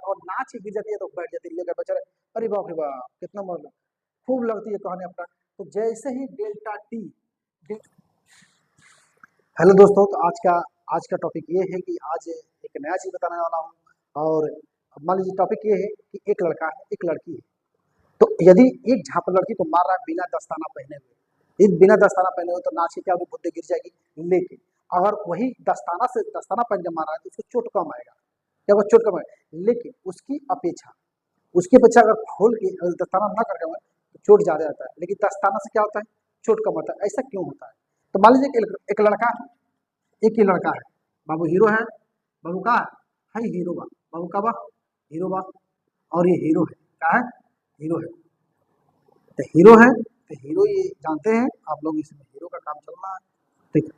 और नाच ही गिर जाती है तो बैठ जाती है लेकर बेचारे। अरे बाप रे बाप, कितना मतलब खूब लगती है कहानी अपना। तो जैसे ही डेल्टा टी। हेलो दोस्तों, तो आज का टॉपिक ये है कि आज एक नया चीज बताने वाला हूँ। और मान लीजिए टॉपिक ये है कि एक लड़का है एक लड़की है। तो यदि एक झापड़ लड़की को मार रहा है बिना दस्ताना पहने हुए, एक बिना दस्ताना पहने हुए, तो नाच के क्या होगी, बुद्धि गिर जाएगी। लेकिन अगर वही दस्ताना पहन के मार रहा है तो उसको चोट कम आएगा। क्या वो चोट कम आएगा, लेकिन उसकी अपेक्षा अगर खोल के अगर दस्ताना ना करके मारे तो चोट ज्यादा आता है। लेकिन दस्ताना से क्या होता है, चोट कम आता है। ऐसा क्यों होता है? तो मान लीजिए कि एक लड़का है, एक ही लड़का है। बाबू हीरो है, बाबू का है हीरो बा, बाबू का बा हीरो बा। और ये हीरो है, क्या है, हीरो है। तो हीरो है तो हीरो ये जानते हैं आप लोग, इसमें हीरो का काम चल रहा है, ठीक है।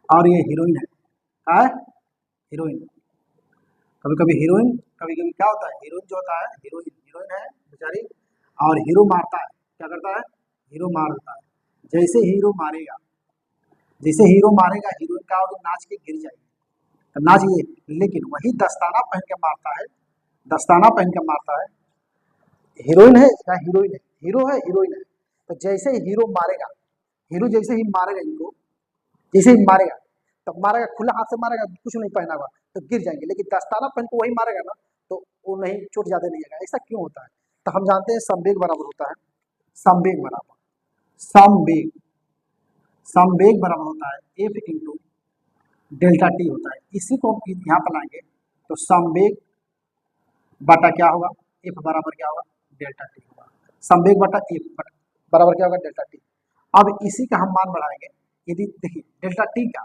और ये हीरोइन है, क्या है, हीरोइन। कभी कभी हीरोइन, कभी कभी क्या होता है, हीरोइन जो होता है, हीरोइन हीरोइन है बेचारी। और हीरो मारता है, क्या करता है, हीरो मार देता है। जैसे हीरो मारेगा हीरोइन क्या होगी, नाच के गिर जाएगी। तो नाच गई, लेकिन वही दस्ताना पहन के मारता है, दस्ताना पहन के मारता है। हीरोइन है या हीरोइन है, हीरो है हीरोइन है। तो जैसे ही हीरो मारेगा, हीरो जैसे ही मारेगा इनको, जैसे ही मारेगा, तब मारेगा खुला हाथ से मारेगा, कुछ नहीं पहना हुआ, तो गिर जाएंगे। लेकिन दस्ताना पहन के वही मारेगा ना, तो वो नहीं, चोट ज्यादा नहीं आएगा। ऐसा क्यों होता है? तो हम जानते हैं संवेग बराबर होता है, संवेग बराबर, संवेग संवेग बराबर होता है एफ इंटू डेल्टा टी होता है। इसी को हम यहाँ पर लाएंगे तो संवेग बटा क्या होगा, एफ बराबर क्या होगा, डेल्टा टी होगा। संवेग बटा एफ बराबर क्या होगा, डेल्टा टी। अब इसी का हम मान बढ़ाएंगे। यदि देखिए डेल्टा टी का,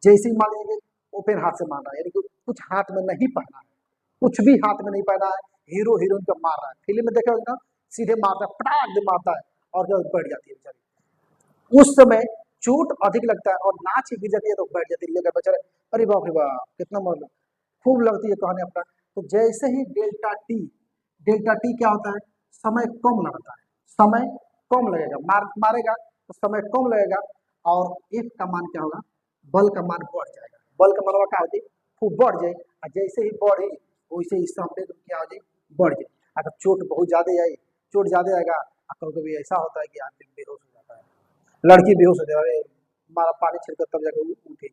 जैसे ही मान लीजिए ओपन हाथ से मार रहा है, यानी कि कुछ हाथ में नहीं पहना है, कुछ भी हाथ में नहीं पहना है, हीरो हीरोइन को मार रहा है। फिल्म में देखे होंगे ना, सीधे मारता है, पटाख से मारता है और जो बैठ जाती है बेचारी। उस समय चोट अधिक लगता है और नाच ही गिर जाती है तो बैठ जाती है लेकर बेचारे। अरे बाप रे बाप, कितना मतलब खूब लगती है कहानी अपना। तो जैसे ही डेल्टा टी क्या होता है, समय कम लगता है, समय कम लगेगा, मारेगा तो समय कम लगेगा। और एफ का मान क्या होगा, बल का मान बढ़ जाएगा। बल का मान क्या होती है, खूब बढ़ जाए। और जैसे ही बढ़ी वैसे ही संवेग क्या हो जाए, बढ़ जाए। अगर चोट बहुत ज्यादा आई, चोट ज्यादा आएगा, कभी कभी ऐसा होता है कि आदमी बेहोश हो जाता है, लड़की बेहोश हो जाए, अरे मारा पानी छिड़कर तब जाकर उठे।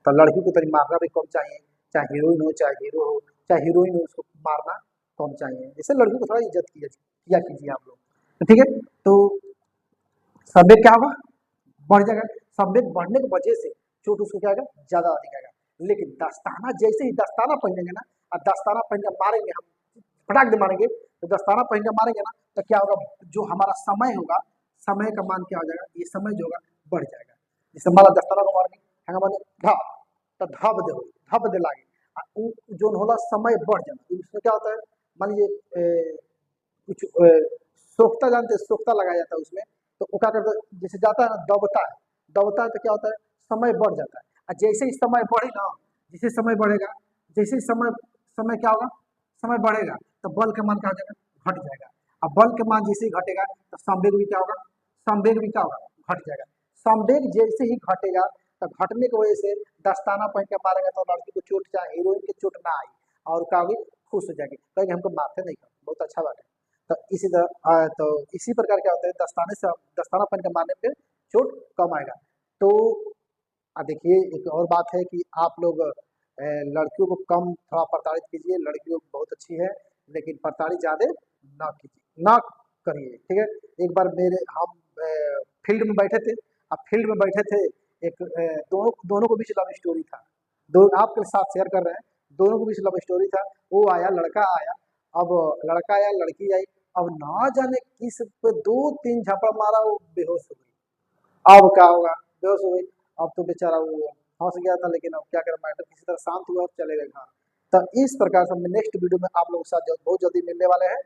तो लड़की को तरी मारना भी कम चाहिए, चाहे हीरोइन हो चाहे हीरो हो चाहे हीरोइन हो, उसको मारना कम चाहिए। जैसे लड़की को थोड़ा इज्जत किया कीजिए आप लोग, तो ठीक है। तो संवेग क्या होगा, बढ़ जाएगा। संवेग बढ़ने की वजह से चोट उसको क्या आएगा, ज्यादा अधिक आएगा। लेकिन दस्ताना, जैसे ही दस्ताना पहनेंगे ना, और दस्ताना पहन के मारेंगे हम, फटाक से मारेंगे, तो दस्ताना पहन के मारेंगे ना, तो क्या होगा, जो हमारा समय होगा, समय का मान क्या हो जाएगा, ये समय जो होगा बढ़ जाएगा। जैसे हमारा दस्ताना को मारेंगे, हंगा माने धप, तो धप दे लागे। जो होला समय बढ़ जाना, तो इसमें क्या होता है, मान लीजिए कुछ सोखता, जानते हैं सोखता लगाया जाता है उसमें। तो वो क्या करता है, जैसे जाता है ना, दबता है तो क्या होता है, समय बढ़ जाता है। और जैसे ही समय बढ़े ना, जैसे समय बढ़ेगा, जैसे ही समय समय क्या होगा, समय बढ़ेगा, तो बल का मान क्या हो जाएगा, घट जाएगा। अब बल के मान जैसे ही घटेगा तो संवेग भी क्या होगा, संवेग भी क्या होगा, घट जाएगा। संवेग जैसे ही घटेगा, तो घटने की वजह से दस्ताना पहन के मारेगा तो लड़की को चोट, चाहे हीरोइन की चोट ना आई, और क्या होगी, खुश हो जाएगी, कहेंगे हमको मारते नहीं कर, बहुत अच्छा बात है। तो इसी तरह तो इसी प्रकार क्या होता है, दस्ताना पहन के मारने पे चोट कम आएगा। तो देखिए एक और बात है कि आप लोग लड़कियों को कम थोड़ा प्रताड़ित कीजिए, लड़कियों बहुत अच्छी है, लेकिन प्रताड़ित ज्यादा ना कीजिए, ना करिए, ठीक है। एक बार हम फील्ड में बैठे थे, अब फील्ड में बैठे थे, एक दोनों दोनों के बीच लव स्टोरी था, दो आपके साथ शेयर कर रहे हैं। दोनों के बीच लव स्टोरी था। वो आया, लड़का आया, अब लड़का आया, लड़की आई। अब ना जाने किस पे दो तीन झपड़ मारा, वो बेहोश हो गई। अब क्या होगा, बेहोश हो गई। अब तो बेचारा वो फंस गया था, लेकिन अब क्या करें, मैटर किसी तरह शांत हुआ, अब चले गए घर। तो इस प्रकार से हम नेक्स्ट वीडियो में आप लोगों के साथ बहुत जल्दी मिलने वाले हैं।